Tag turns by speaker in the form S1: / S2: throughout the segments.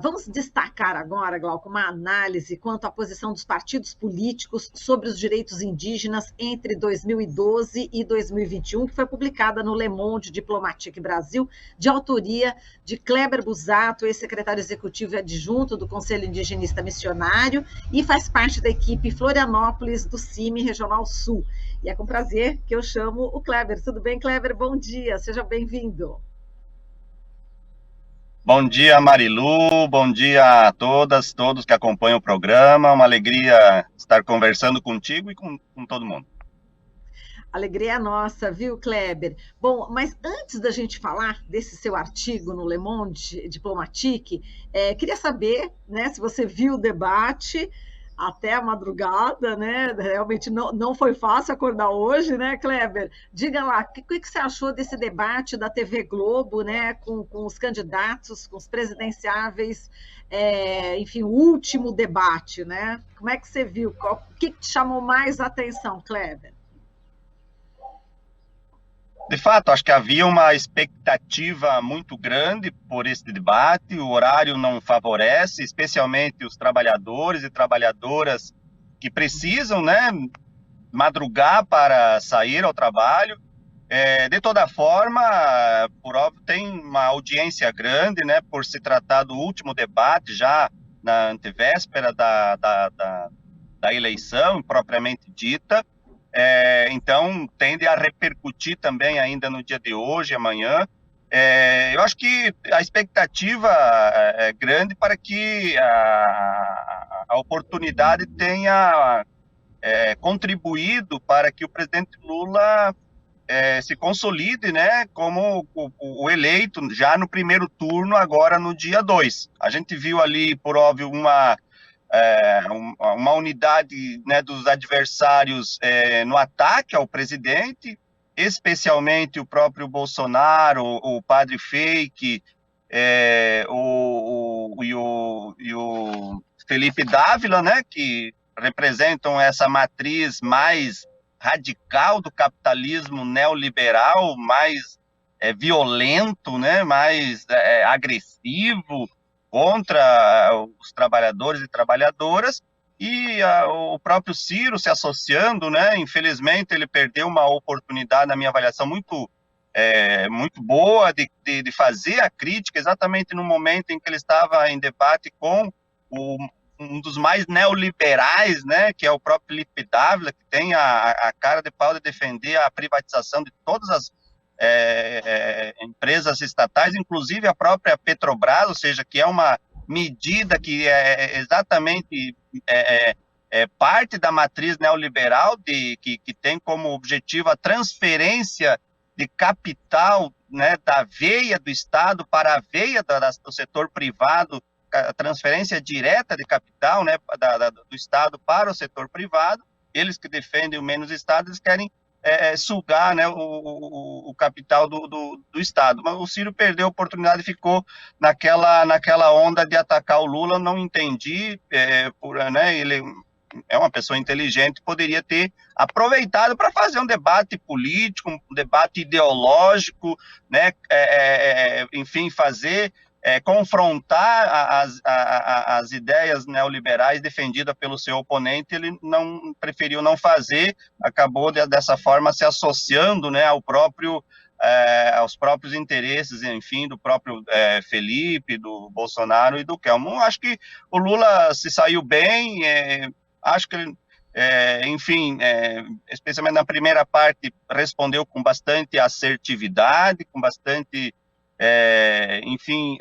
S1: Vamos destacar agora, Glauco, uma análise quanto à posição dos partidos políticos sobre os direitos indígenas entre 2012 e 2021, que foi publicada no Le Monde Diplomatique Brasil, de autoria de Kleber Busato, ex-secretário executivo e adjunto do Conselho Indigenista Missionário, e faz parte da equipe Florianópolis do CIMI Regional Sul. E é com prazer que eu chamo o Kleber. Tudo bem, Kleber? Bom dia, seja bem-vindo.
S2: Bom dia, Marilu, bom dia a todas, todos que acompanham o programa, uma alegria estar conversando contigo e com todo mundo.
S1: Alegria é nossa, viu, Kleber? Bom, mas antes da gente falar desse seu artigo no Le Monde Diplomatique, queria saber, né, se você viu o debate até a madrugada, né? Realmente não foi fácil acordar hoje, né, Kleber? Diga lá, o que você achou desse debate da TV Globo, né, com os candidatos, com os presidenciáveis, enfim, o último debate, né? Como é que você viu? O que te chamou mais a atenção, Kleber?
S2: De fato, acho que havia uma expectativa muito grande por esse debate, o horário não favorece, especialmente os trabalhadores e trabalhadoras que precisam, né, madrugar para sair ao trabalho. De toda forma, por óbvio, tem uma audiência grande, né, por se tratar do último debate, já na antevéspera da eleição propriamente dita. Então, tende a repercutir também ainda no dia de hoje, amanhã. Eu acho que a expectativa é grande para que a oportunidade tenha contribuído para que o presidente Lula se consolide, né, como o eleito já no primeiro turno, agora no dia 2. A gente viu ali, por óbvio, uma unidade, né, dos adversários no ataque ao presidente, especialmente o próprio Bolsonaro, o padre Fake, e o Felipe Dávila, né, que representam essa matriz mais radical do capitalismo neoliberal, mais violento, né, mais agressivo, contra os trabalhadores e trabalhadoras, e o próprio Ciro se associando, né? Infelizmente ele perdeu uma oportunidade, na minha avaliação, muito boa de fazer a crítica, exatamente no momento em que ele estava em debate com um dos mais neoliberais, né, que é o próprio Felipe Dávila, que tem a cara de pau de defender a privatização de todas as empresas estatais, inclusive a própria Petrobras, ou seja, que é uma medida que é exatamente parte da matriz neoliberal, que tem como objetivo a transferência de capital, né, da veia do Estado para a veia do setor privado, a transferência direta de capital, né, do Estado para o setor privado. Eles que defendem o menos Estado, eles querem sugar, né, o capital do Estado. Mas o Ciro perdeu a oportunidade e ficou naquela onda de atacar o Lula. Não entendi, né, ele é uma pessoa inteligente, poderia ter aproveitado para fazer um debate político, um debate ideológico, né, enfim, confrontar as ideias neoliberais defendidas pelo seu oponente. Ele preferiu não fazer, acabou dessa forma se associando, né, aos próprios interesses, enfim, do próprio Felipe, do Bolsonaro e do Kelmo. Acho que o Lula se saiu bem, acho que ele, enfim, especialmente na primeira parte, respondeu com bastante assertividade, com bastante enfim,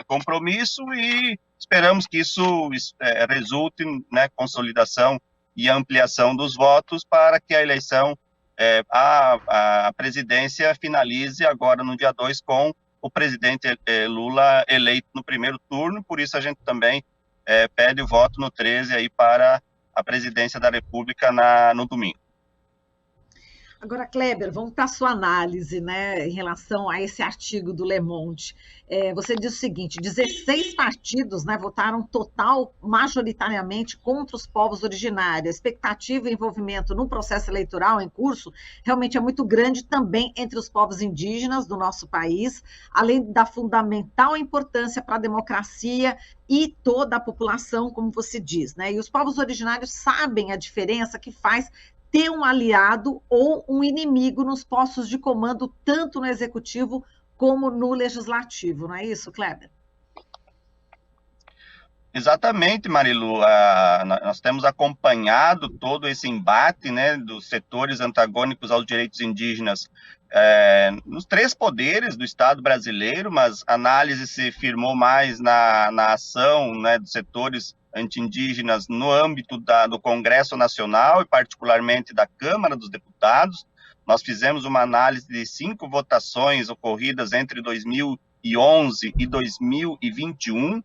S2: compromisso, e esperamos que isso resulte, né, consolidação e ampliação dos votos para que a eleição, a presidência finalize agora no dia 2 com o presidente Lula eleito no primeiro turno. Por isso a gente também pede o voto no 13 aí para a presidência da República no domingo.
S1: Agora, Kleber, vamos para a sua análise, né, em relação a esse artigo do Le Monde. Você diz o seguinte: 16 partidos, né, votaram total, majoritariamente, contra os povos originários. A expectativa e envolvimento no processo eleitoral em curso realmente é muito grande também entre os povos indígenas do nosso país, além da fundamental importância para a democracia e toda a população, como você diz, né? E os povos originários sabem a diferença que faz ter um aliado ou um inimigo nos postos de comando, tanto no executivo como no legislativo, não é isso, Kleber?
S2: Exatamente, Marilu. Nós temos acompanhado todo esse embate, né, dos setores antagônicos aos direitos indígenas nos três poderes do Estado brasileiro, mas a análise se firmou mais na ação, né, dos setores anti-indígenas no âmbito do Congresso Nacional e particularmente da Câmara dos Deputados. Nós fizemos uma análise de 5 votações ocorridas entre 2011 e 2021,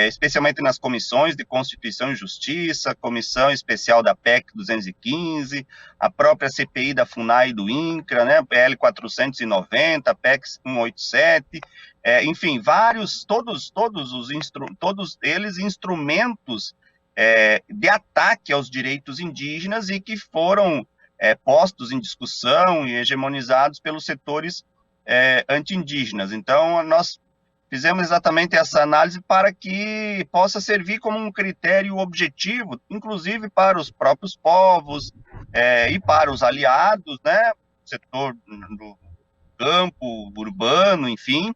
S2: especialmente nas comissões de Constituição e Justiça, Comissão Especial da PEC 215, a própria CPI da FUNAI e do INCRA, né, PL 490, PEC 187, enfim, vários, todos eles instrumentos de ataque aos direitos indígenas e que foram postos em discussão e hegemonizados pelos setores anti-indígenas. Então, nós fizemos exatamente essa análise para que possa servir como um critério objetivo, inclusive para os próprios povos e para os aliados, né, setor do campo, urbano, enfim,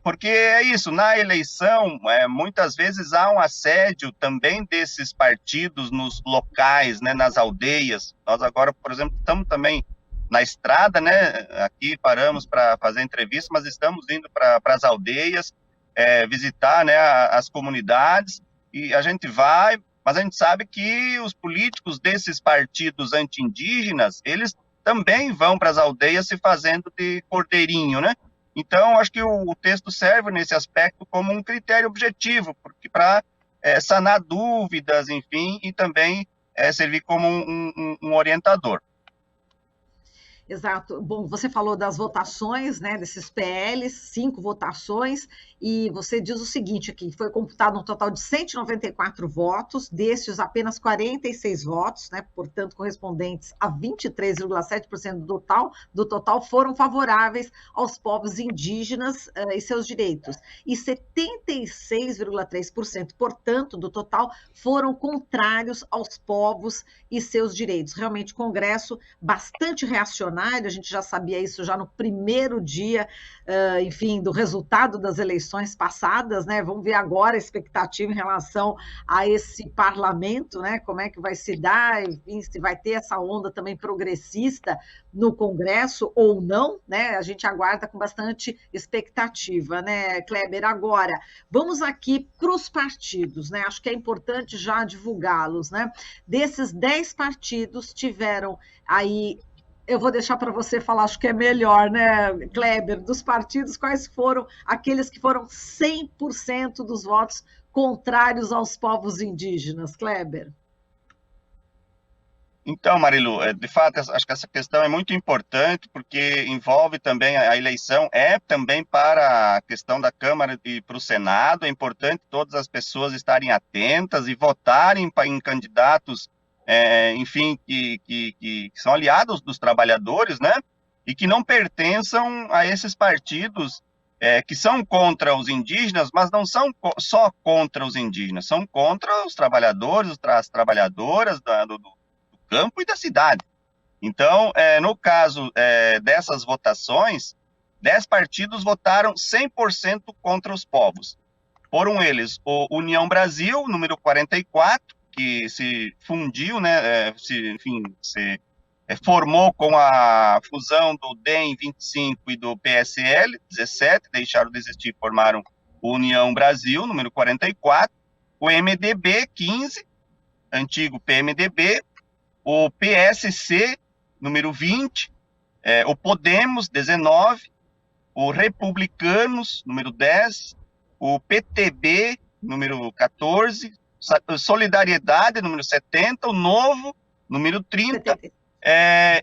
S2: porque é isso, na eleição, muitas vezes há um assédio também desses partidos nos locais, né, nas aldeias. Nós agora, por exemplo, estamos também na estrada, né, aqui paramos para fazer entrevista, mas estamos indo para as aldeias, visitar, né, as comunidades, e a gente vai, mas a gente sabe que os políticos desses partidos anti-indígenas, eles também vão para as aldeias se fazendo de cordeirinho, né? Então, acho que o texto serve nesse aspecto como um critério objetivo, porque para sanar dúvidas, enfim, e também servir como um orientador.
S1: Exato. Bom, você falou das votações, né, desses PLs, 5 votações, e você diz o seguinte aqui: foi computado um total de 194 votos, desses apenas 46 votos, né, portanto, correspondentes a 23,7% do total foram favoráveis aos povos indígenas e seus direitos, e 76,3%, portanto, do total foram contrários aos povos e seus direitos. Realmente, Congresso bastante reacionário. A gente já sabia isso já no primeiro dia, enfim, do resultado das eleições passadas, né? Vamos ver agora a expectativa em relação a esse parlamento, né? Como é que vai se dar, enfim, se vai ter essa onda também progressista no Congresso ou não, né? A gente aguarda com bastante expectativa, né, Kleber? Agora, vamos aqui para os partidos, né? Acho que é importante já divulgá-los, né? Desses 10 partidos tiveram aí. Eu vou deixar para você falar, acho que é melhor, né, Kleber? Dos partidos, quais foram aqueles que foram 100% dos votos contrários aos povos indígenas, Kleber?
S2: Então, Marilu, de fato, acho que essa questão é muito importante, porque envolve também a eleição, também para a questão da Câmara e para o Senado. É importante todas as pessoas estarem atentas e votarem em candidatos, enfim, que são aliados dos trabalhadores, né? E que não pertençam a esses partidos que são contra os indígenas, mas não são só contra os indígenas, são contra os trabalhadores, as trabalhadoras do campo e da cidade. Então, no caso dessas votações, 10 partidos votaram 100% contra os povos. Foram eles o União Brasil, número 44, que se fundiu, né, se formou com a fusão do DEM 25 e do PSL 17, deixaram de existir, formaram o União Brasil, número 44, o MDB 15, antigo PMDB, o PSC, número 20, o Podemos, 19, o Republicanos, número 10, o PTB, número 14, Solidariedade, número 70, o Novo, número 30,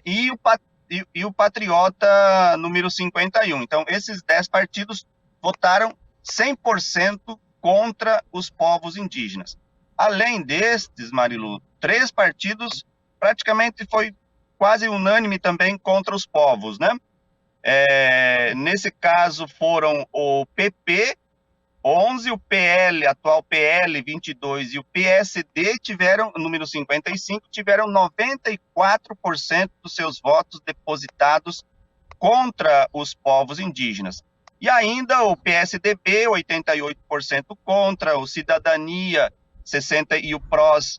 S2: e o Patriota número 51. Então, esses 10 partidos votaram 100% contra os povos indígenas. Além destes, Marilu, 3 partidos praticamente foi quase unânime também contra os povos, né? Nesse caso foram o PP 11, o PL, atual PL 22 e o PSD tiveram, número 55, tiveram 94% dos seus votos depositados contra os povos indígenas. E ainda o PSDB, 88% contra, o Cidadania 60 e o PROS,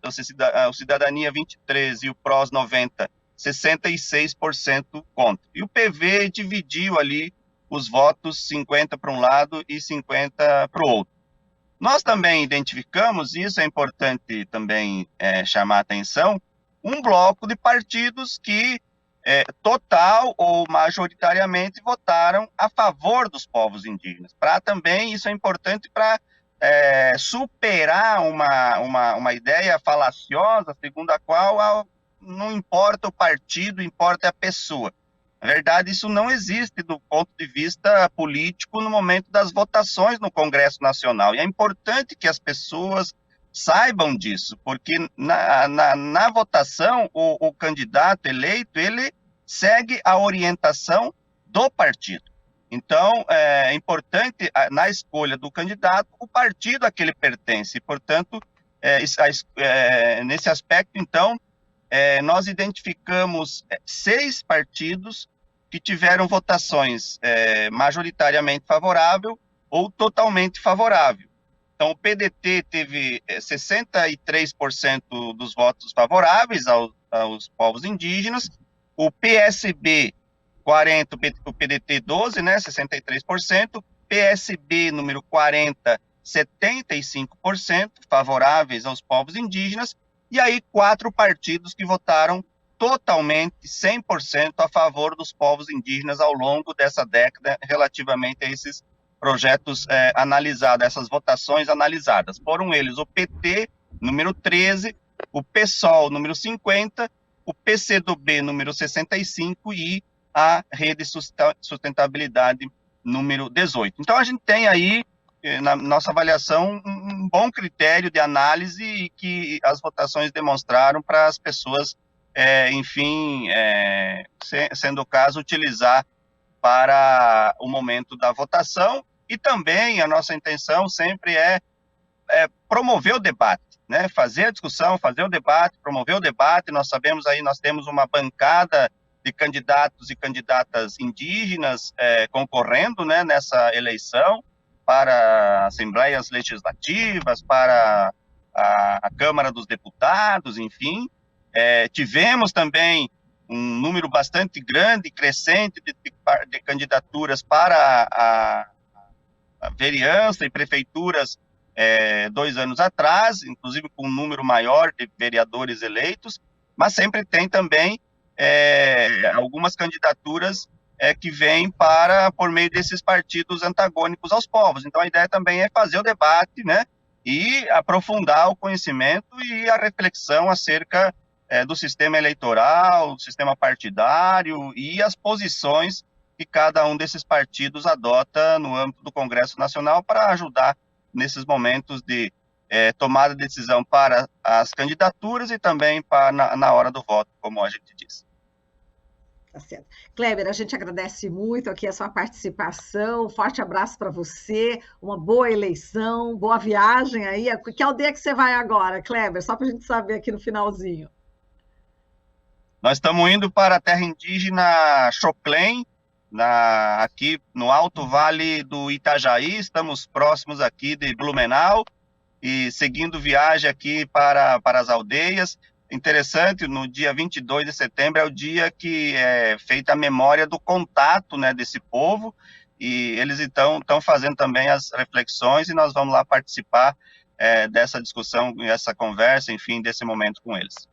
S2: o Cidadania 23 e o PROS 90, 66% contra. E o PV dividiu ali os votos, 50 para um lado e 50 para o outro. Nós também identificamos, e isso é importante também chamar a atenção, um bloco de partidos que total ou majoritariamente votaram a favor dos povos indígenas. Para também, isso é importante para superar uma ideia falaciosa, segundo a qual não importa o partido, importa a pessoa. Na verdade, isso não existe do ponto de vista político no momento das votações no Congresso Nacional. E é importante que as pessoas saibam disso, porque na votação, o candidato eleito, ele segue a orientação do partido. Então, é importante, na escolha do candidato, o partido a que ele pertence. Portanto, nesse aspecto, então, nós identificamos 6 partidos que tiveram votações majoritariamente favorável ou totalmente favorável. Então, o PDT teve 63% dos votos favoráveis aos povos indígenas, o PSB 40%, o PDT 12%, né, 63%, PSB número 40%, 75% favoráveis aos povos indígenas, e aí 4 partidos que votaram totalmente, 100% a favor dos povos indígenas ao longo dessa década, relativamente a esses projetos analisados, essas votações analisadas. Foram eles o PT, número 13, o PSOL, número 50, o PCdoB, número 65, e a Rede Sustentabilidade, número 18. Então, a gente tem aí, na nossa avaliação, um bom critério de análise e que as votações demonstraram para as pessoas, enfim, sendo o caso, utilizar para o momento da votação. E também a nossa intenção sempre é promover o debate, né? Fazer a discussão, fazer o debate, promover o debate. Nós sabemos aí, nós temos uma bancada de candidatos e candidatas indígenas concorrendo, né, nessa eleição para assembleias legislativas, para a Câmara dos Deputados, enfim. Tivemos também um número bastante grande, crescente de candidaturas para a vereança e prefeituras 2 anos atrás, inclusive com um número maior de vereadores eleitos, mas sempre tem também algumas candidaturas que vêm por meio desses partidos antagônicos aos povos. Então, a ideia também é fazer o debate, né, e aprofundar o conhecimento e a reflexão acerca do sistema eleitoral, do sistema partidário e as posições que cada um desses partidos adota no âmbito do Congresso Nacional para ajudar nesses momentos de tomada de decisão para as candidaturas e também na hora do voto, como a gente disse.
S1: Tá certo. Kleber, a gente agradece muito aqui a sua participação, um forte abraço para você, uma boa eleição, boa viagem aí. Que aldeia que você vai agora, Kleber? Só para a gente saber aqui no finalzinho.
S2: Nós estamos indo para a terra indígena Xoclém, aqui no Alto Vale do Itajaí, estamos próximos aqui de Blumenau, e seguindo viagem aqui para as aldeias. Interessante, no dia 22 de setembro é o dia que é feita a memória do contato, né, desse povo, e eles então estão fazendo também as reflexões, e nós vamos lá participar dessa discussão, essa conversa, enfim, desse momento com eles.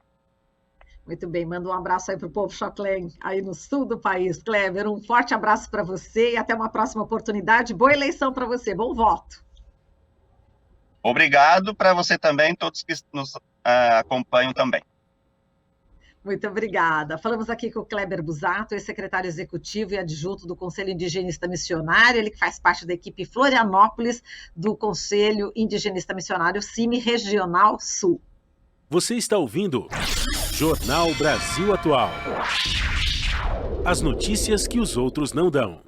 S1: Muito bem, manda um abraço aí para o povo Xoclém, aí no sul do país. Kleber, um forte abraço para você e até uma próxima oportunidade. Boa eleição para você, bom voto.
S2: Obrigado para você também, todos que nos acompanham também.
S1: Muito obrigada. Falamos aqui com o Kleber Busato, ex-secretário executivo e adjunto do Conselho Indigenista Missionário, ele que faz parte da equipe Florianópolis do Conselho Indigenista Missionário CIMI Regional Sul.
S3: Você está ouvindo Jornal Brasil Atual. As notícias que os outros não dão.